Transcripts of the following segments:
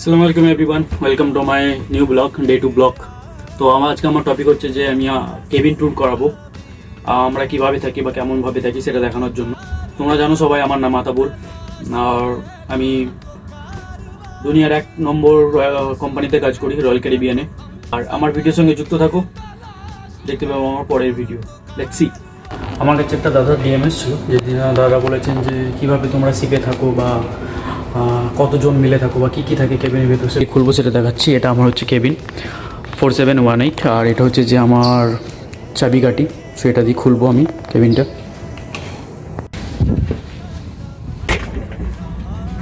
আসসালামু আলাইকুম everyone, welcome to my new blog day two blog. তো আজকে আমার টপিক হচ্ছে যে আমি কেবিন ট্যুর করাবো। আমরা কিভাবে থাকি বা কেমনভাবে থাকি সেটা দেখানোর জন্য। তোমরা জানো সবাই আমার নাম আতাবুল, আর আমি দুনিয়ার 1 নম্বর কোম্পানিতে কাজ করি, রয়্যাল ক্যারিবিয়ানে। আর আমার ভিডিওর সঙ্গে যুক্ত থাকো, দেখতে পাবো আমার পরের ভিডিও। Let's see. আমার কাছে একটা দাদা ডিএমএস ছিল, যেদিন দাদা বলেছেন যে কিভাবে তোমরা শিখে থাকো বা কতজন মিলে থাকো বা কী কী থাকে কেবিনের ভেতর, সে খুলবো সেটা দেখাচ্ছি। এটা আমার হচ্ছে কেবিন 4718, আর এটা হচ্ছে যে আমার চাবিকাঠি, সো এটা দিয়ে খুলবো আমি কেবিনটা।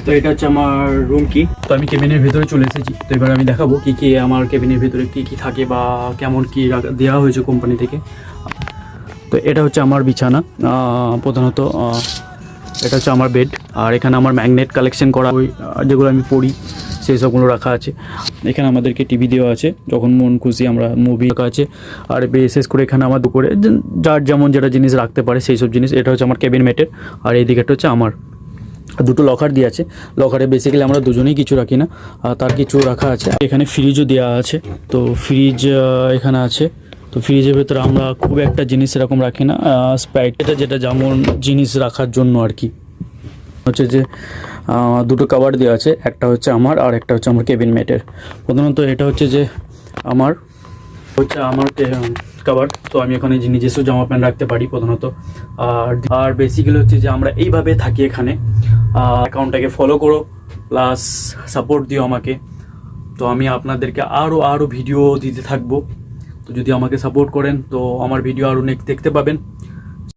তো এটা হচ্ছে আমার রুম কি। তো আমি কেবিনের ভেতরে চলে এসেছি। তো এবার আমি দেখাবো কী কী আমার কেবিনের ভেতরে কী কী থাকে বা কেমন কী দেওয়া হয়েছে কোম্পানি থেকে। তো এটা হচ্ছে আমার বিছানা, প্রধানত এটা হচ্ছে আমার বেড। আর এখানে আমার ম্যাগনেট কালেকশন করা, ওই যেগুলো আমি পড়ি সেই সবগুলো রাখা আছে। এখানে আমাদেরকে টিভি দেওয়া আছে, যখন মন খুশি আমরা মুভি রাখা আছে। আর বিশেষ করে এখানে আমার দুপুরে যার যেমন যেটা জিনিস রাখতে পারে সেই সব জিনিস। এটা হচ্ছে আমার কেবিন মেটের। আর এই দিকেটা হচ্ছে আমার দুটো লকার দিয়ে আছে। লকারে বেসিক্যালি আমরা দুজনেই কিছু রাখি না, তার কিছু রাখা আছে। এখানে ফ্রিজও দেওয়া আছে, তো ফ্রিজ এখানে আছে। তো ফ্রিজের ভেতরে আমরা খুব একটা জিনিস এরকম রাখি না, স্প্রাইট এটা যেটা যেমন জিনিস রাখার জন্য আর কি। হচ্ছে যে দুটো কভার দেওয়া আছে, একটা হচ্ছে আমার আর একটা হচ্ছে আমার কেবিন মেটের। প্রধানত এটা হচ্ছে যে আমার কভার। তো আমি এখানে নিজস্ব জামা প্যান্ট রাখতে পারি প্রধানত। আর বেসিক্যালি হচ্ছে যে আমরা এইভাবে থাকি এখানে। অ্যাকাউন্টটাকে ফলো করো, প্লাস সাপোর্ট দিও আমাকে। তো আমি আপনাদেরকে আরও ভিডিও দিতে থাকবো। তো যদি আমাকে সাপোর্ট করেন তো আমার ভিডিও আরও দেখতে পাবেন।